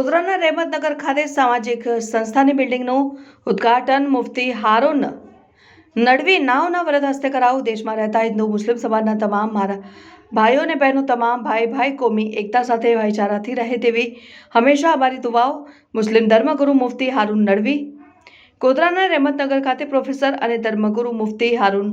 ગોધરાના રહેમતનગર ખાતે સામાજિક સંસ્થાની બિલ્ડિંગનું ઉદ્ઘાટન મુફ્તી હારૂન નડવી નાઓના વરદ હસ્તે કરાવું। દેશમાં રહેતા હિન્દુ મુસ્લિમ સમાજના તમામ મારા ભાઈઓ અને બહેનો તમામ ભાઈ કોમી એકતા સાથે ભાઈચારાથી રહે તેવી હંમેશા અમારી દુઆઓ। મુસ્લિમ ધર્મગુરુ મુફ્તી હારૂન નડવી ગોધરાના રહેમતનગર ખાતે પ્રોફેસર અને ધર્મગુરુ મુફ્તી હારૂન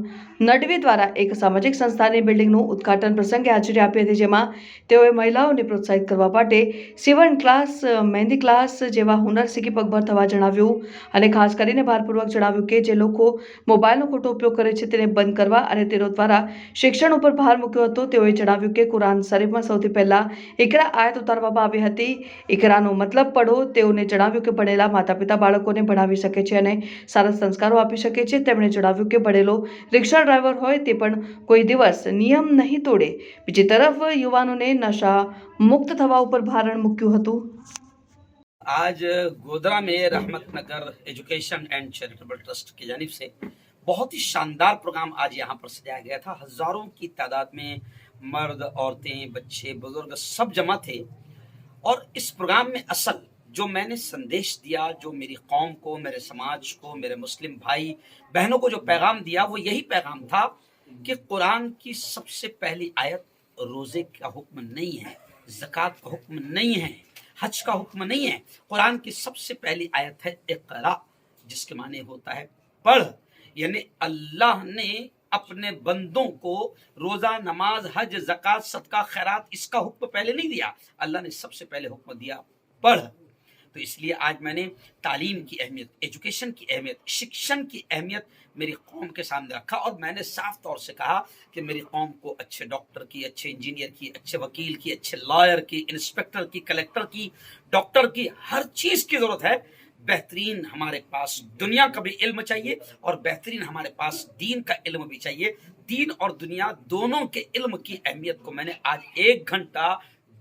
નડવી દ્વારા એક સામાજિક સંસ્થાની બિલ્ડિંગનું ઉદ્ઘાટન પ્રસંગે હાજરી આપી હતી, જેમાં તેઓએ મહિલાઓને પ્રોત્સાહિત કરવા માટે સીવણ ક્લાસ, મહેંદી ક્લાસ જેવા હુનર શીખી પગભર થવા જણાવ્યું અને ખાસ કરીને ભારપૂર્વક જણાવ્યું કે જે લોકો મોબાઈલનો ખોટો ઉપયોગ કરે છે તેને બંધ કરવા અને તેઓ દ્વારા શિક્ષણ ઉપર ભાર મૂક્યો હતો। તેઓએ જણાવ્યું કે કુરાન શરીફમાં સૌથી પહેલા ઇકરા આયત ઉતારવામાં આવી હતી। ઇકરાનો મતલબ પઢો। તેઓને જણાવ્યું કે ભણેલા માતા પિતા બાળકોને ભણાવી શકે છે અને સારા સંસ્કારો આપી શકે છે। તેમણે જણાવ્યું કે ભણેલો રિક્ષા ડ્રાઈવર હોય તે પણ કોઈ દિવસ નિયમ નહીં તોડે। બીજી તરફ યુવાનોને નશા મુક્ત થવા ઉપર ભારણ મૂક્યું હતું। आज गोधरा में रहमत नगर एजुकेशन एंड चैरिटेबल ट्रस्ट की जानिब से बहुत ही शानदार प्रोग्राम आज यहाँ पर सजाया गया था। हजारों की तादाद में मर्द, औरतें, बच्चे, बुजुर्ग सब जमा थे और इस प्रोग्राम में असल जो मैंने संदेश दिया, जो मेरी कौम को, मेरे समाज को, मेरे मुस्लिम भाई बहनों को जो पैगाम दिया वो यही पैगाम था कि कुरान की सबसे पहली आयत रोजे का हुक्म नहीं है, ज़कात का हुक्म नहीं है, हज का हुक्म नहीं है। कुरान की सबसे पहली आयत है इक़रा, जिसके माने होता है पढ़। यानी अल्लाह ने अपने बंदों को रोजा, नमाज, हज, ज़कात, सदका, खैरात इसका हुक्म पहले नहीं दिया। अल्लाह ने सबसे पहले हुक्म दिया पढ़। तो इसलिए आज मैंने तालीम की अहमियत, एजुकेशन की अहमियत, शिक्षण की अहमियत मेरी कौम के सामने रखा और मैंने साफ तौर से कहा कि मेरी कौम को अच्छे डॉक्टर की, अच्छे इंजीनियर की, अच्छे वकील की, अच्छे लॉयर की, इंस्पेक्टर की, कलेक्टर की, डॉक्टर की, हर चीज़ की ज़रूरत है। बेहतरीन हमारे पास दुनिया का भी इल्म चाहिए और बेहतरीन हमारे पास दीन का इल्म भी चाहिए। दीन और दुनिया दोनों के इल्म की अहमियत को मैंने आज 1 घंटा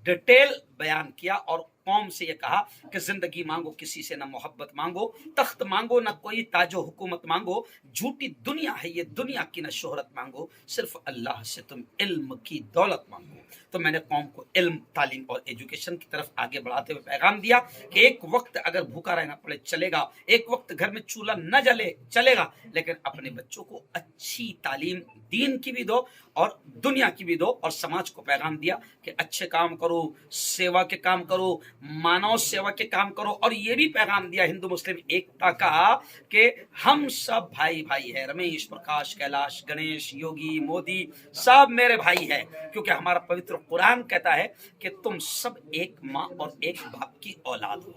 डिटेल बयान किया और कौम से ये कहा कि जिंदगी मांगो, किसी से ना मोहब्बत मांगो, तख्त मांगो ना कोई ताजो हुकूमत मांगो, झूठी दुनिया है ये, दुनिया की ना शोहरत मांगो, सिर्फ अल्लाह से तुम इल्म की दौलत मांगो। तो मैंने कौम को इल्म, तालीम और एजुकेशन की तरफ आगे बढ़ाते हुए पैगाम दिया कि एक वक्त अगर भूखा रहना पड़े चलेगा, एक वक्त घर में चूल्हा न जले चलेगा, लेकिन अपने बच्चों को अच्छी तालीम दीन की भी दो और दुनिया की भी दो। और समाज को पैगाम दिया कि अच्छे काम करो, सेवा के काम करो, मानव सेवा के काम करो। और ये भी पैगाम दिया हिंदू मुस्लिम एकता का कि हम सब भाई भाई है। रमेश, प्रकाश, कैलाश, गणेश, योगी, मोदी सब मेरे भाई है, क्योंकि हमारा पवित्र कुरान कहता है कि तुम सब एक माँ और एक बाप की औलाद हो।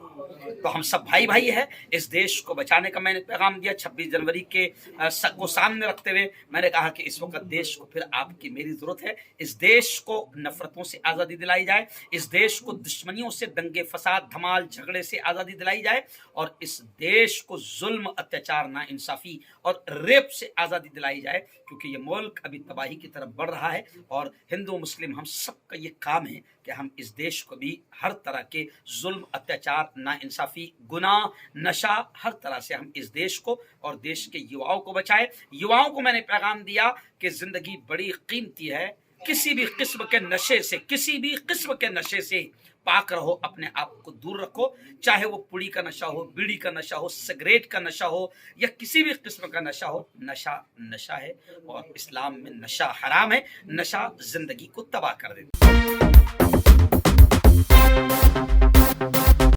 तो हम सब भाई भाई है। इस देश को बचाने का मैंने पैगाम दिया। 26 जनवरी के को सामने रखते हुए मैंने कहा कि इस वक्त देश को फिर आपकी मेरी जरूरत है। इस देश को नफरतों से आज़ादी दिलाई जाए, इस देश को दुश्मनियों से, दंगे फसाद, धमाल, झगड़े से आज़ादी दिलाई जाए और इस देश को जुल्म, अत्याचार, नाइंसाफ़ी और रेप से आज़ादी दिलाई जाए, क्योंकि ये मुल्क अभी तबाही की तरफ बढ़ रहा है। और हिंदू मुस्लिम हम सबका ये काम है कि हम इस देश को भी हर तरह के जुल्म, अत्याचार, नाइंसाफ़ी, गुनाह, नशा, हर तरह से हम इस देश को और देश के युवाओं को बचाएं। युवाओं को मैंने पैगाम दिया कि ज़िंदगी बड़ी कीमती है। किसी भी किस्म के नशे से, किसी भी किस्म के नशे से पाक रहो, अपने आप को दूर रखो। चाहे वो पुड़ी का नशा हो, बीड़ी का नशा हो, सिगरेट का नशा हो या किसी भी किस्म का नशा हो। नशा नशा है और इस्लाम में नशा हराम है। नशा जिंदगी को तबाह कर देता है।